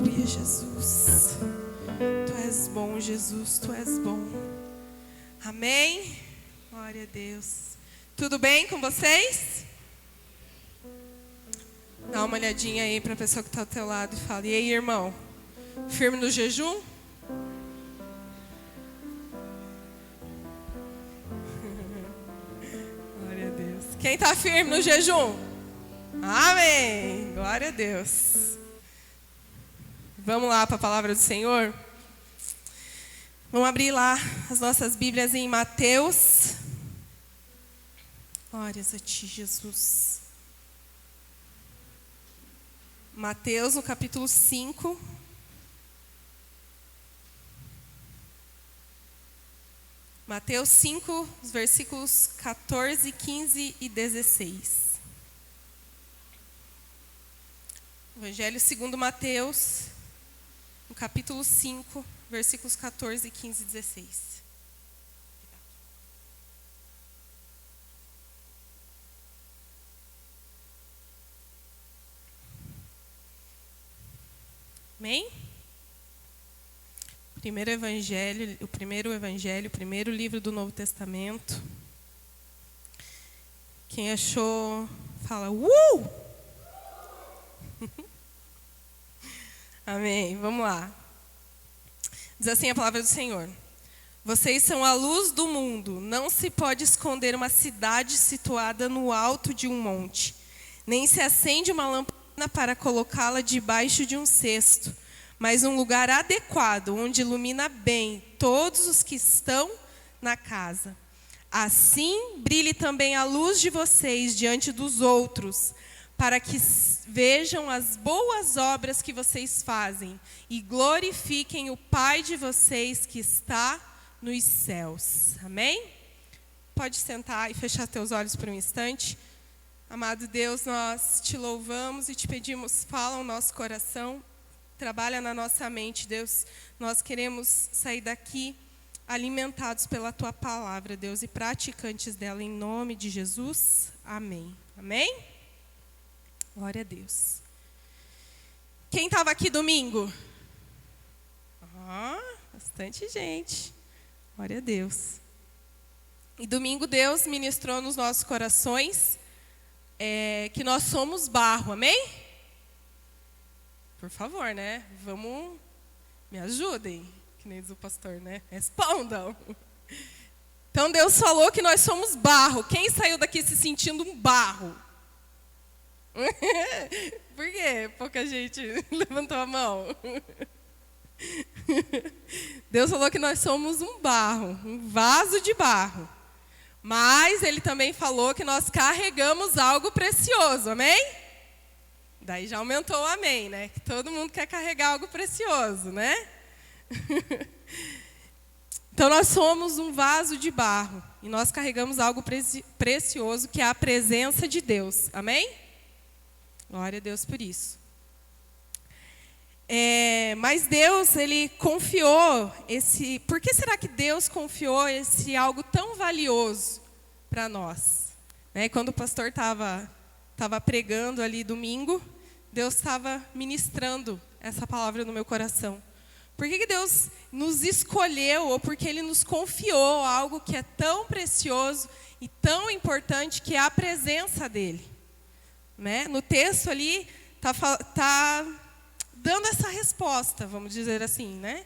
Aleluia, Jesus. Tu és bom, Jesus, tu és bom. Amém? Glória a Deus. Tudo bem com vocês? Dá uma olhadinha aí para a pessoa que está ao teu lado e fala: e aí, irmão? Firme no jejum? Glória a Deus. Quem está firme no jejum? Amém. Glória a Deus. Vamos lá para a palavra do Senhor? Vamos abrir lá as nossas Bíblias em Mateus. Glórias a Ti, Jesus. Mateus, no capítulo 5. Mateus 5, os versículos 14, 15 e 16. Evangelho segundo Mateus, no capítulo 5, versículos 14, 15 e 16. Amém? O primeiro livro do Novo Testamento. Quem achou, fala Amém, vamos lá. Diz assim a palavra do Senhor: vocês são a luz do mundo. Não se pode esconder uma cidade situada no alto de um monte, nem se acende uma lamparina para colocá-la debaixo de um cesto, mas um lugar adequado, onde ilumina bem todos os que estão na casa. Assim, brilhe também a luz de vocês diante dos outros, para que vejam as boas obras que vocês fazem e glorifiquem o Pai de vocês que está nos céus. Amém? Pode sentar e fechar teus olhos por um instante. Amado Deus, nós te louvamos e te pedimos, fala ao nosso coração, trabalha na nossa mente, Deus. Nós queremos sair daqui alimentados pela tua palavra, Deus, e praticantes dela, em nome de Jesus. Amém. Amém? Glória a Deus. Quem estava aqui domingo? Bastante gente. Glória a Deus. E domingo Deus ministrou nos nossos corações que nós somos barro, amém? Por favor, né? Vamos, me ajudem, que nem diz o pastor, né? Respondam. Então Deus falou que nós somos barro. Quem saiu daqui se sentindo um barro? Por quê? Pouca gente levantou a mão. Deus falou que nós somos um barro, um vaso de barro. Mas Ele também falou que nós carregamos algo precioso, amém? Daí já aumentou o amém, né? Que todo mundo quer carregar algo precioso, né? Então nós somos um vaso de barro e nós carregamos algo precioso, que é a presença de Deus, amém? Glória a Deus por isso. Mas Deus, Ele confiou esse... Por que será que Deus confiou esse algo tão valioso para nós? Quando o pastor estava pregando ali domingo, Deus estava ministrando essa palavra no meu coração. Por que Deus nos escolheu, ou porque Ele nos confiou algo que é tão precioso e tão importante, que é a presença dEle? No texto ali está dando essa resposta, vamos dizer assim, né?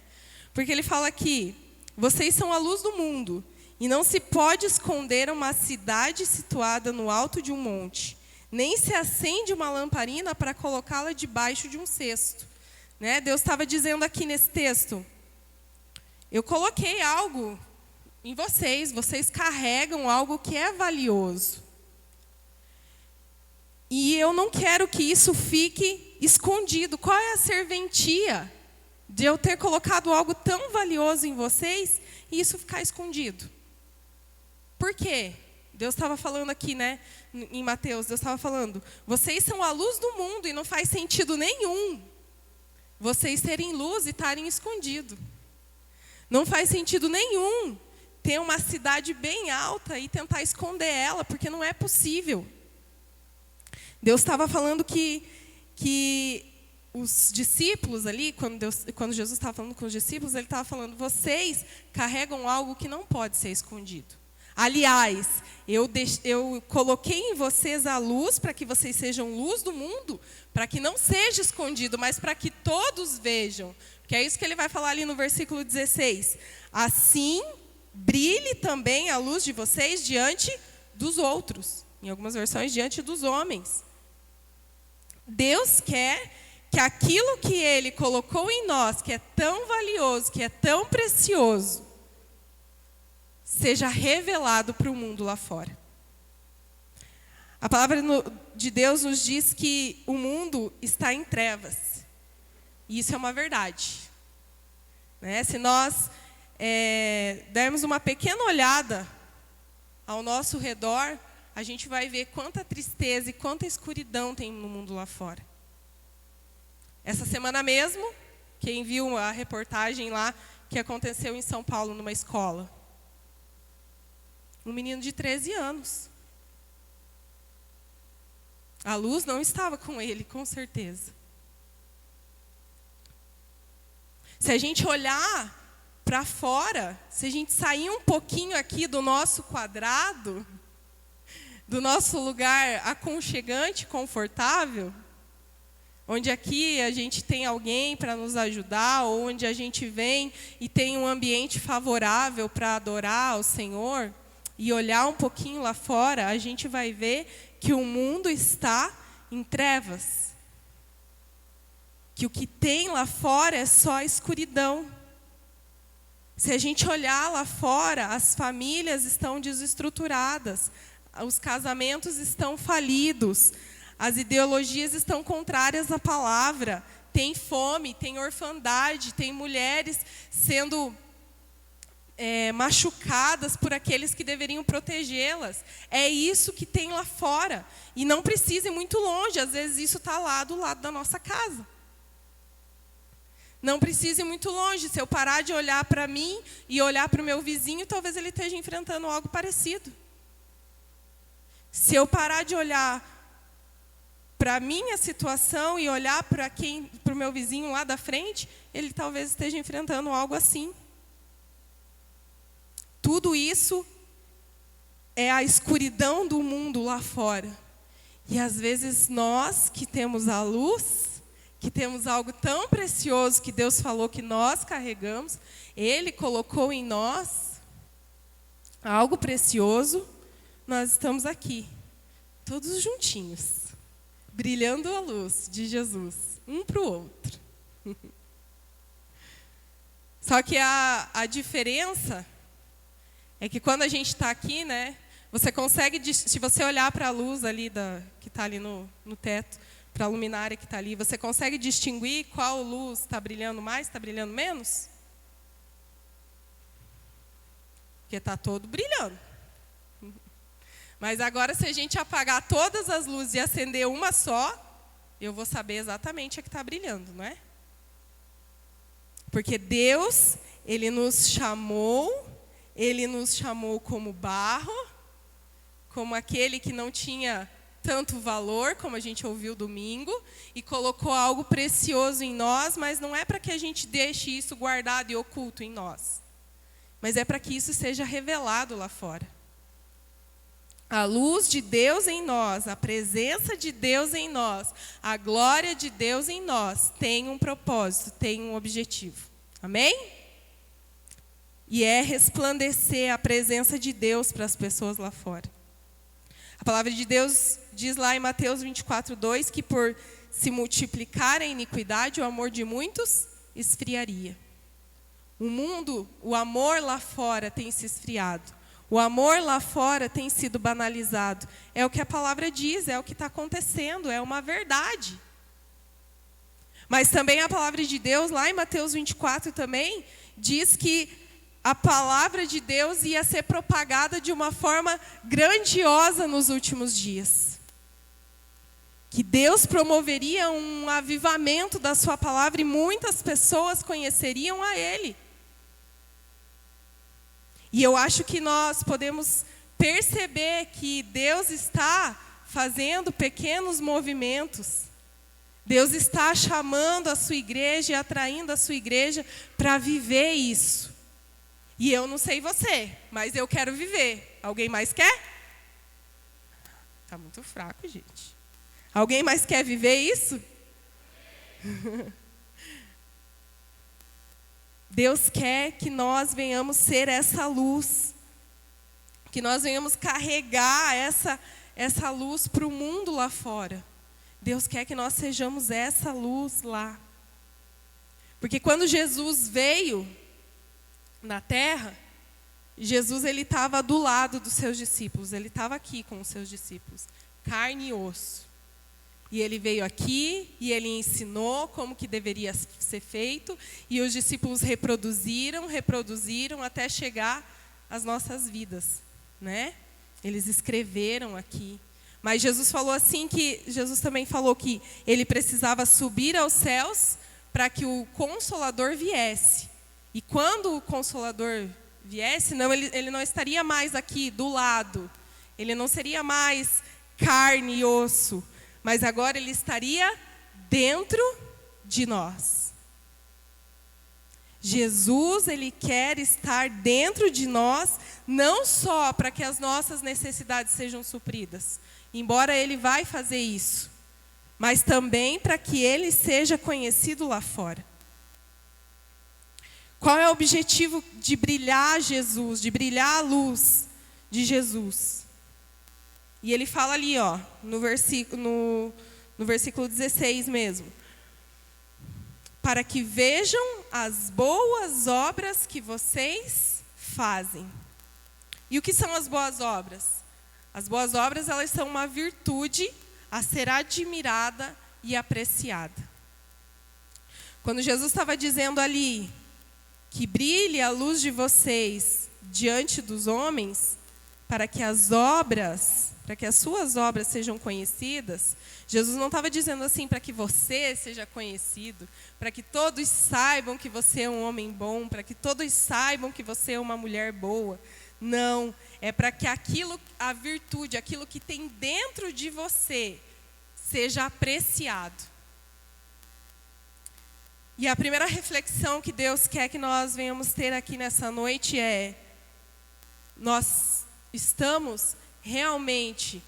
Porque ele fala aqui: vocês são a luz do mundo, e não se pode esconder uma cidade situada no alto de um monte, nem se acende uma lamparina para colocá-la debaixo de um cesto. Deus estava dizendo aqui nesse texto: eu coloquei algo em vocês, vocês carregam algo que é valioso. E eu não quero que isso fique escondido. Qual é a serventia de eu ter colocado algo tão valioso em vocês e isso ficar escondido? Por quê? Deus estava falando aqui, em Mateus, Deus estava falando: vocês são a luz do mundo e não faz sentido nenhum vocês terem luz e estarem escondidos. Não faz sentido nenhum ter uma cidade bem alta e tentar esconder ela, porque não é possível. Deus estava falando que os discípulos ali, quando Jesus estava falando com os discípulos, ele estava falando: vocês carregam algo que não pode ser escondido. Aliás, eu coloquei em vocês a luz para que vocês sejam luz do mundo, para que não seja escondido, mas para que todos vejam. Porque é isso que ele vai falar ali no versículo 16. Assim, brilhe também a luz de vocês diante dos outros. Em algumas versões, diante dos homens. Deus quer que aquilo que Ele colocou em nós, que é tão valioso, que é tão precioso, seja revelado para o mundo lá fora. A palavra de Deus nos diz que o mundo está em trevas. E isso é uma verdade. Né? Se nós dermos uma pequena olhada ao nosso redor, a gente vai ver quanta tristeza e quanta escuridão tem no mundo lá fora. Essa semana mesmo, quem viu a reportagem lá que aconteceu em São Paulo, numa escola. Um menino de 13 anos. A luz não estava com ele, com certeza. Se a gente olhar para fora, se a gente sair um pouquinho aqui do nosso quadrado, do nosso lugar aconchegante, confortável, onde aqui a gente tem alguém para nos ajudar, ou onde a gente vem e tem um ambiente favorável para adorar ao Senhor, e olhar um pouquinho lá fora, a gente vai ver que o mundo está em trevas. Que o que tem lá fora é só escuridão. Se a gente olhar lá fora, as famílias estão desestruturadas, os casamentos estão falidos, as ideologias estão contrárias à palavra, tem fome, tem orfandade, tem mulheres sendo machucadas por aqueles que deveriam protegê-las. É isso que tem lá fora. E não precisa ir muito longe, às vezes isso está lá do lado da nossa casa. Não precisa ir muito longe. Se eu parar de olhar para mim e olhar para o meu vizinho, talvez ele esteja enfrentando algo parecido. Se eu parar de olhar para a minha situação e olhar para o meu vizinho lá da frente, ele talvez esteja enfrentando algo assim. Tudo isso é a escuridão do mundo lá fora. E às vezes nós que temos a luz, que temos algo tão precioso que Deus falou que nós carregamos, Ele colocou em nós algo precioso, nós estamos aqui, todos juntinhos, brilhando a luz de Jesus, um para o outro. Só que a diferença é que quando a gente está aqui, né, você consegue, se você olhar para a luz ali que está ali no teto, para a luminária que está ali, você consegue distinguir qual luz está brilhando mais, está brilhando menos? Porque está todo brilhando. Mas agora, se a gente apagar todas as luzes e acender uma só, eu vou saber exatamente a que está brilhando, não é? Porque Deus, Ele nos chamou como barro, como aquele que não tinha tanto valor, como a gente ouviu domingo, e colocou algo precioso em nós, mas não é para que a gente deixe isso guardado e oculto em nós, mas é para que isso seja revelado lá fora. A luz de Deus em nós, a presença de Deus em nós, a glória de Deus em nós tem um propósito, tem um objetivo. Amém? E é resplandecer a presença de Deus para as pessoas lá fora. A palavra de Deus diz lá em Mateus 24:2 que por se multiplicar a iniquidade, o amor de muitos esfriaria. O amor lá fora tem se esfriado. O amor lá fora tem sido banalizado. É o que a palavra diz, é o que está acontecendo, é uma verdade. Mas também a palavra de Deus, lá em Mateus 24 também, diz que a palavra de Deus ia ser propagada de uma forma grandiosa nos últimos dias. Que Deus promoveria um avivamento da sua palavra e muitas pessoas conheceriam a Ele. E eu acho que nós podemos perceber que Deus está fazendo pequenos movimentos Deus está chamando a sua igreja e atraindo a sua igreja para viver isso. E eu não sei você, mas eu quero viver. Alguém mais quer? Está muito fraco, gente. Alguém mais quer viver isso? Deus quer que nós venhamos ser essa luz. Que nós venhamos carregar essa luz para o mundo lá fora. Deus quer que nós sejamos essa luz lá. Porque quando Jesus veio na terra, Jesus ele estava do lado dos seus discípulos. Ele estava aqui com os seus discípulos, carne e osso. E ele veio aqui e ele ensinou como que deveria ser feito. E os discípulos reproduziram até chegar às nossas vidas, né? Eles escreveram aqui. Mas Jesus falou assim que Jesus também falou que ele precisava subir aos céus para que o Consolador viesse. E quando o Consolador viesse, ele não estaria mais aqui do lado. Ele não seria mais carne e osso, mas agora ele estaria dentro de nós. Jesus, ele quer estar dentro de nós, não só para que as nossas necessidades sejam supridas, embora ele vai fazer isso, mas também para que ele seja conhecido lá fora. Qual é o objetivo de brilhar Jesus, de brilhar a luz de Jesus? E ele fala ali, ó, no versículo 16 mesmo. Para que vejam as boas obras que vocês fazem. E o que são as boas obras? As boas obras, elas são uma virtude a ser admirada e apreciada. Quando Jesus estava dizendo ali que brilhe a luz de vocês diante dos homens, para que as suas obras sejam conhecidas, Jesus não estava dizendo assim para que você seja conhecido, para que todos saibam que você é um homem bom, para que todos saibam que você é uma mulher boa. Não, é para que a virtude, aquilo que tem dentro de você, seja apreciado. E a primeira reflexão que Deus quer que nós venhamos ter aqui nessa noite é: nós estamos realmente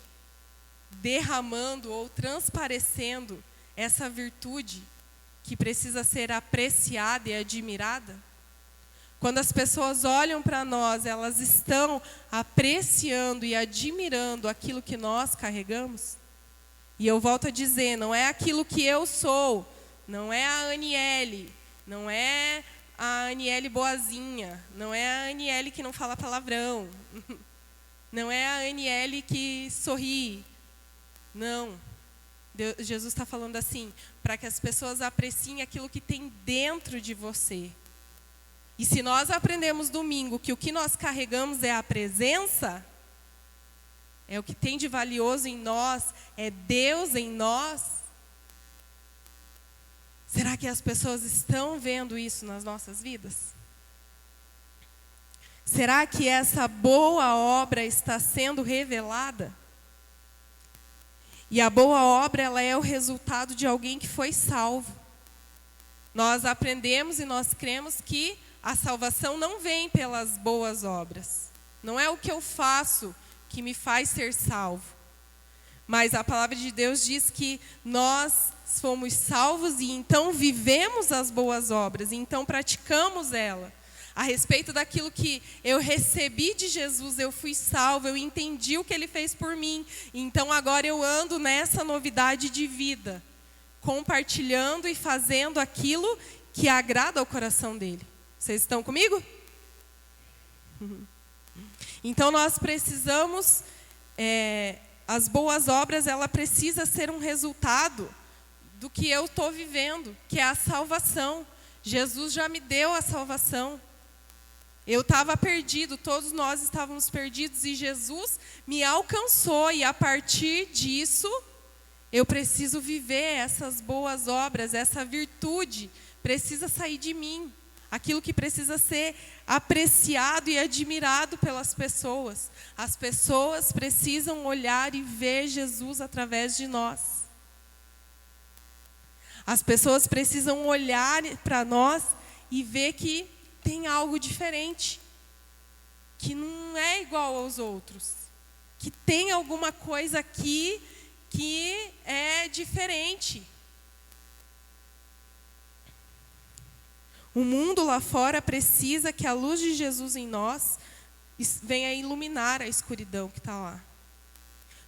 derramando ou transparecendo essa virtude que precisa ser apreciada e admirada? Quando as pessoas olham para nós, elas estão apreciando e admirando aquilo que nós carregamos? E eu volto a dizer, não é aquilo que eu sou, não é a Aniele, não é a Aniele boazinha, não é a Aniele que não fala palavrão, não é a Aniele que sorri. Não. Jesus está falando assim, para que as pessoas apreciem aquilo que tem dentro de você. E se nós aprendemos domingo que o que nós carregamos é a presença, é o que tem de valioso em nós, é Deus em nós, será que as pessoas estão vendo isso nas nossas vidas? Será que essa boa obra está sendo revelada? E a boa obra, ela é o resultado de alguém que foi salvo. Nós aprendemos e nós cremos que a salvação não vem pelas boas obras. Não é o que eu faço que me faz ser salvo. Mas a palavra de Deus diz que nós fomos salvos e então vivemos as boas obras, e então praticamos ela. A respeito daquilo que eu recebi de Jesus, eu fui salvo, eu entendi o que Ele fez por mim. Então agora eu ando nessa novidade de vida, compartilhando e fazendo aquilo que agrada ao coração dEle. Vocês estão comigo? Então nós precisamos, as boas obras, ela precisa ser um resultado do que eu estou vivendo, que é a salvação. Jesus já me deu a salvação. Eu estava perdido, todos nós estávamos perdidos e Jesus me alcançou, e a partir disso eu preciso viver essas boas obras, essa virtude precisa sair de mim. Aquilo que precisa ser apreciado e admirado pelas pessoas. As pessoas precisam olhar e ver Jesus através de nós. As pessoas precisam olhar para nós e ver que tem algo diferente, que não é igual aos outros, que tem alguma coisa aqui que é diferente. O mundo lá fora precisa que a luz de Jesus em nós venha iluminar a escuridão que está lá.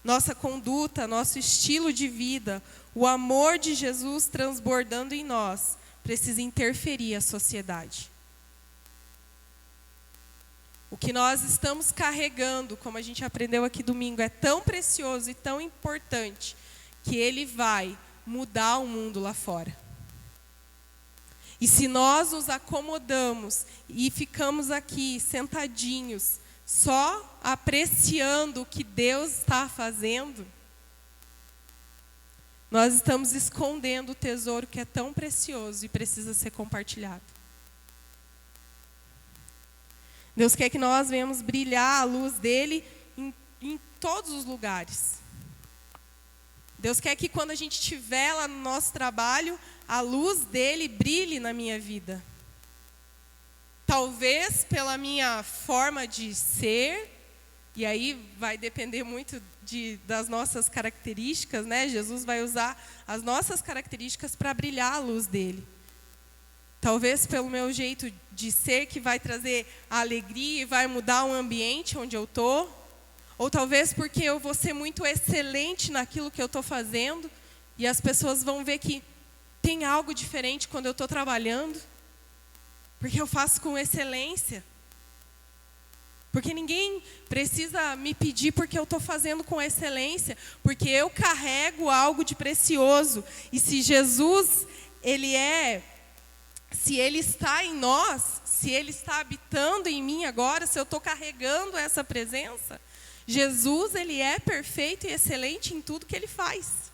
Nossa conduta, nosso estilo de vida, o amor de Jesus transbordando em nós, precisa interferir a sociedade. O que nós estamos carregando, como a gente aprendeu aqui domingo, é tão precioso e tão importante que ele vai mudar o mundo lá fora. E se nós nos acomodamos e ficamos aqui sentadinhos, só apreciando o que Deus está fazendo, nós estamos escondendo o tesouro que é tão precioso e precisa ser compartilhado. Deus quer que nós venhamos brilhar a luz dele em todos os lugares. Deus quer que quando a gente estiver lá no nosso trabalho, a luz dele brilhe na minha vida. Talvez pela minha forma de ser, e aí vai depender muito das nossas características, né? Jesus vai usar as nossas características para brilhar a luz dele. Talvez pelo meu jeito de ser, que vai trazer a alegria e vai mudar o ambiente onde eu estou. Ou talvez porque eu vou ser muito excelente naquilo que eu estou fazendo, e as pessoas vão ver que tem algo diferente quando eu estou trabalhando, porque eu faço com excelência. Porque ninguém precisa me pedir porque eu estou fazendo com excelência, porque eu carrego algo de precioso. E se Jesus, se ele está em nós, se ele está habitando em mim agora, se eu estou carregando essa presença, Jesus, ele é perfeito e excelente em tudo que ele faz.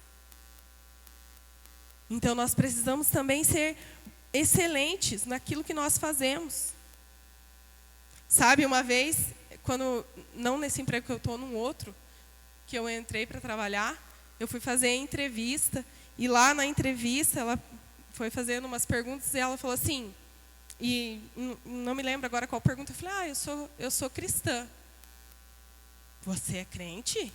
Então nós precisamos também ser excelentes naquilo que nós fazemos. Sabe, uma vez, não nesse emprego que eu estou, num outro, que eu entrei para trabalhar, eu fui fazer entrevista, e lá na entrevista ela foi fazendo umas perguntas e ela falou assim, e não me lembro agora qual pergunta, eu falei, eu sou cristã. Você é crente?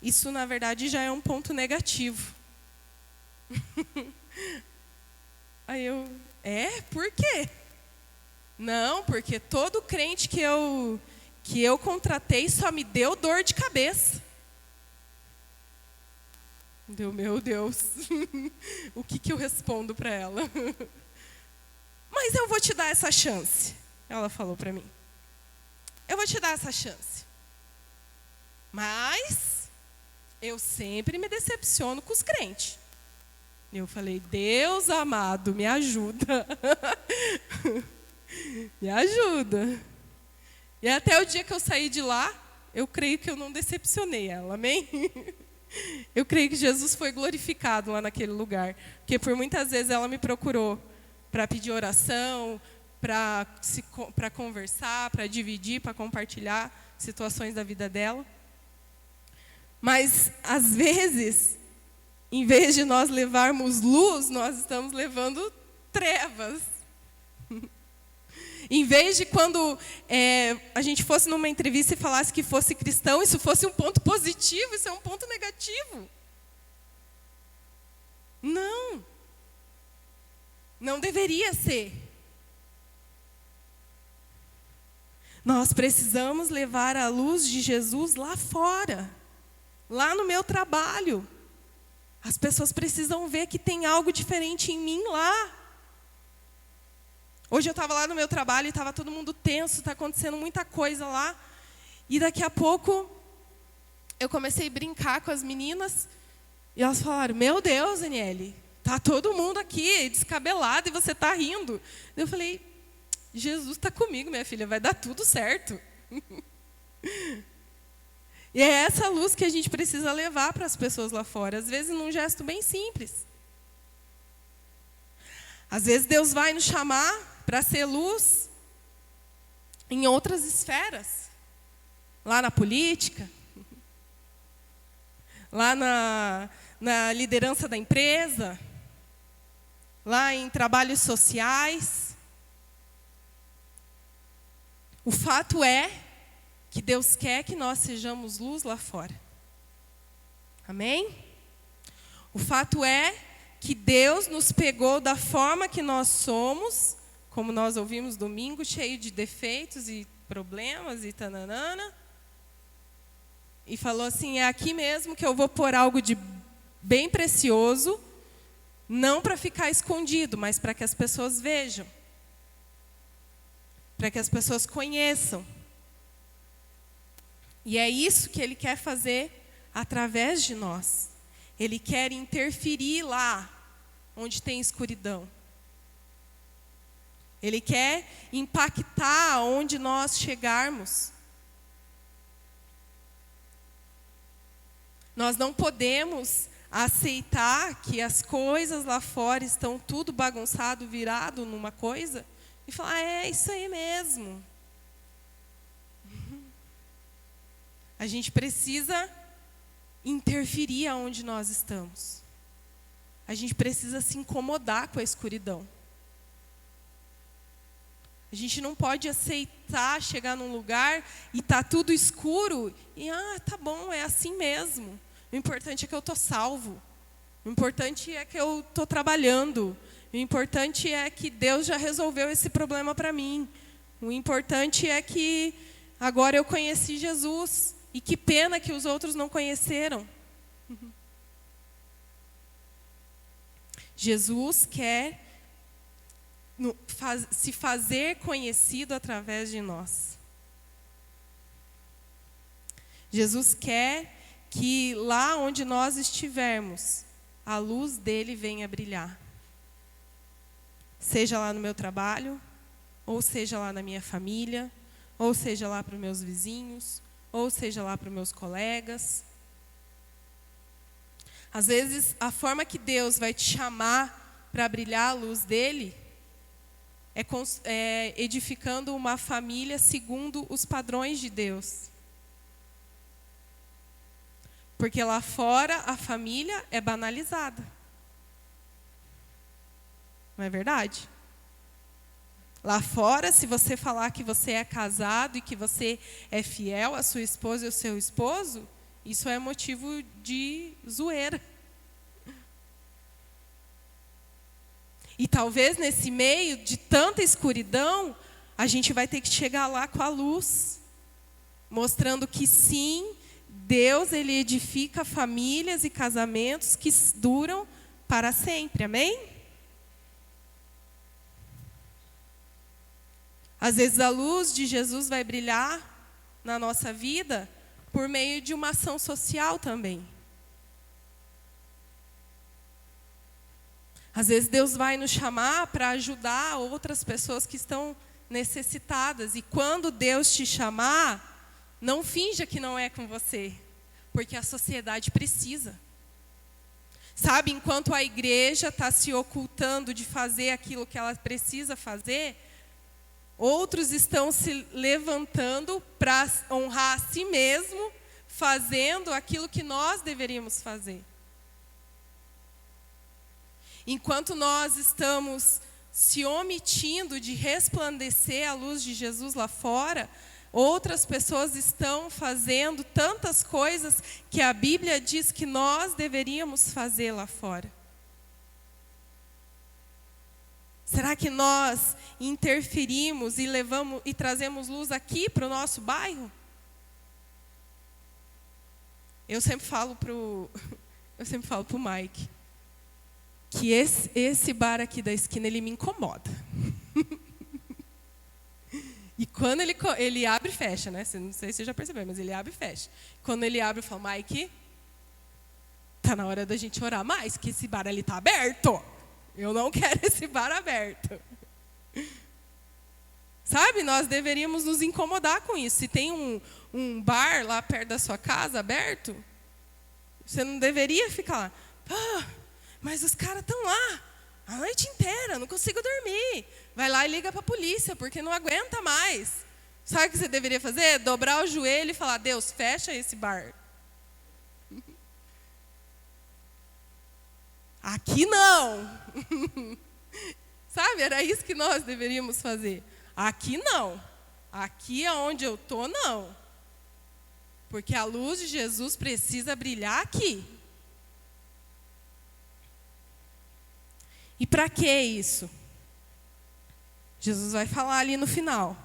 Isso na verdade já é um ponto negativo. Aí por quê? Não, porque todo crente que eu contratei só me deu dor de cabeça. Meu Deus, o que eu respondo para ela? Mas eu vou te dar essa chance, ela falou para mim. Eu vou te dar essa chance. Mas eu sempre me decepciono com os crentes. Eu falei, Deus amado, me ajuda. Me ajuda. E até o dia que eu saí de lá, eu creio que eu não decepcionei ela, amém? Eu creio que Jesus foi glorificado lá naquele lugar. Porque por muitas vezes ela me procurou para pedir oração, para conversar, para dividir, para compartilhar situações da vida dela. Mas, às vezes, em vez de nós levarmos luz, nós estamos levando trevas. Em vez de quando a gente fosse numa entrevista e falasse que fosse cristão, isso fosse um ponto positivo, isso é um ponto negativo. Não. Não deveria ser. Nós precisamos levar a luz de Jesus lá fora, lá no meu trabalho. As pessoas precisam ver que tem algo diferente em mim lá. Hoje eu estava lá no meu trabalho e estava todo mundo tenso, está acontecendo muita coisa lá. E daqui a pouco eu comecei a brincar com as meninas e elas falaram, meu Deus, Aniele, está todo mundo aqui descabelado e você está rindo. Eu falei, Jesus está comigo, minha filha, vai dar tudo certo. E é essa luz que a gente precisa levar para as pessoas lá fora, às vezes num gesto bem simples. Às vezes Deus vai nos chamar para ser luz em outras esferas, lá na política, lá na liderança da empresa, lá em trabalhos sociais. O fato é que Deus quer que nós sejamos luz lá fora. Amém? O fato é que Deus nos pegou da forma que nós somos, como nós ouvimos domingo, cheio de defeitos e problemas e tananana, e falou assim: é aqui mesmo que eu vou pôr algo de bem precioso, não para ficar escondido, mas para que as pessoas vejam, para que as pessoas conheçam. E é isso que Ele quer fazer através de nós. Ele quer interferir lá onde tem escuridão. Ele quer impactar onde nós chegarmos. Nós não podemos aceitar que as coisas lá fora estão tudo bagunçado, virado numa coisa, e falar: é isso aí mesmo. A gente precisa interferir aonde nós estamos. A gente precisa se incomodar com a escuridão. A gente não pode aceitar chegar num lugar e tá tudo escuro e tá bom, é assim mesmo. O importante é que eu tô salvo. O importante é que eu tô trabalhando. O importante é que Deus já resolveu esse problema para mim. O importante é que agora eu conheci Jesus. E que pena que os outros não conheceram. Jesus quer se fazer conhecido através de nós. Jesus quer que lá onde nós estivermos, a luz dele venha brilhar. Seja lá no meu trabalho, ou seja lá na minha família, ou seja lá para os meus vizinhos, ou seja lá para os meus colegas. Às vezes, a forma que Deus vai te chamar para brilhar a luz dele é edificando uma família segundo os padrões de Deus. Porque lá fora a família é banalizada. Não é verdade? Lá fora, se você falar que você é casado e que você é fiel à sua esposa e ao seu esposo, isso é motivo de zoeira. E talvez nesse meio de tanta escuridão, a gente vai ter que chegar lá com a luz, mostrando que sim, Deus ele edifica famílias e casamentos que duram para sempre. Amém? Às vezes a luz de Jesus vai brilhar na nossa vida por meio de uma ação social também. Às vezes Deus vai nos chamar para ajudar outras pessoas que estão necessitadas. E quando Deus te chamar, não finja que não é com você, porque a sociedade precisa. Sabe, enquanto a igreja está se ocultando de fazer aquilo que ela precisa fazer, outros estão se levantando para honrar a si mesmo, fazendo aquilo que nós deveríamos fazer. Enquanto nós estamos se omitindo de resplandecer a luz de Jesus lá fora, outras pessoas estão fazendo tantas coisas que a Bíblia diz que nós deveríamos fazer lá fora. Será que nós interferimos e trazemos luz aqui para o nosso bairro? Eu sempre falo pro Mike que esse bar aqui da esquina ele me incomoda. E quando ele abre e fecha, né? Não sei se você já percebeu, mas ele abre e fecha. Quando ele abre, eu falo: Mike, tá na hora da gente orar mais, que esse bar ali tá aberto. Eu não quero esse bar aberto. Sabe, nós deveríamos nos incomodar com isso. Se tem um bar lá perto da sua casa aberto, você não deveria ficar lá. Mas os caras estão lá a noite inteira, não consigo dormir. Vai lá e liga para a polícia, porque não aguenta mais. Sabe o que você deveria fazer? Dobrar o joelho e falar: Deus, fecha esse bar. aqui não. Sabe, era isso que nós deveríamos fazer. Aqui não. Aqui aonde eu estou, não. Porque a luz de Jesus precisa brilhar aqui. E para que isso? Jesus vai falar ali no final.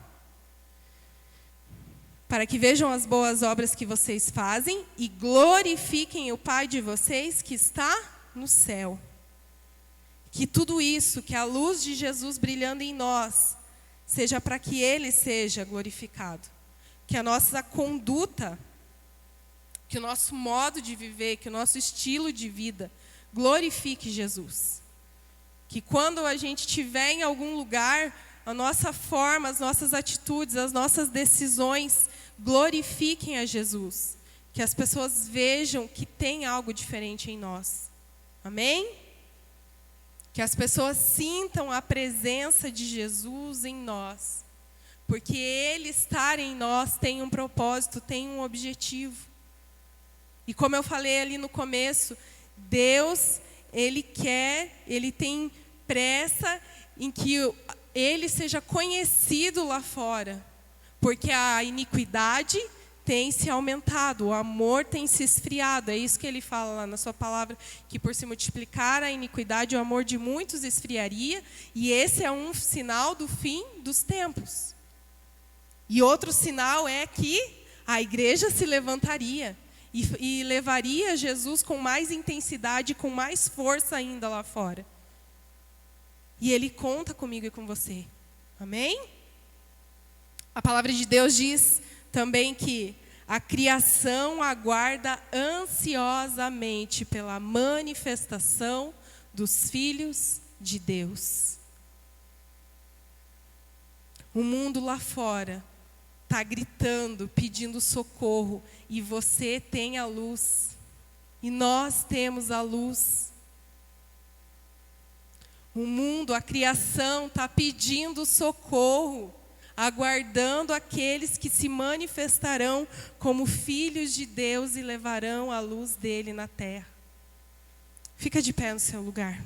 Para que vejam as boas obras que vocês fazem e glorifiquem o Pai de vocês que está no céu. Que tudo isso, que a luz de Jesus brilhando em nós, seja para que Ele seja glorificado. Que a nossa conduta, que o nosso modo de viver, que o nosso estilo de vida glorifique Jesus. Que quando a gente estiver em algum lugar, a nossa forma, as nossas atitudes, as nossas decisões glorifiquem a Jesus. Que as pessoas vejam que tem algo diferente em nós. Amém? Que as pessoas sintam a presença de Jesus em nós. Porque Ele estar em nós tem um propósito, tem um objetivo. E como eu falei ali no começo, Deus, Ele tem pressa em que Ele seja conhecido lá fora. Porque a iniquidade tem se aumentado, o amor tem se esfriado. É isso que Ele fala lá na sua palavra, que por se multiplicar a iniquidade, o amor de muitos esfriaria. E esse é um sinal do fim dos tempos. E outro sinal é que a igreja se levantaria e levaria Jesus com mais intensidade, com mais força ainda lá fora. E Ele conta comigo e com você. Amém? A palavra de Deus diz também que a criação aguarda ansiosamente pela manifestação dos filhos de Deus. O mundo lá fora está gritando, pedindo socorro, e você tem a luz, e nós temos a luz. O mundo, a criação está pedindo socorro, aguardando aqueles que se manifestarão como filhos de Deus e levarão a luz dele na terra. Fica de pé no seu lugar.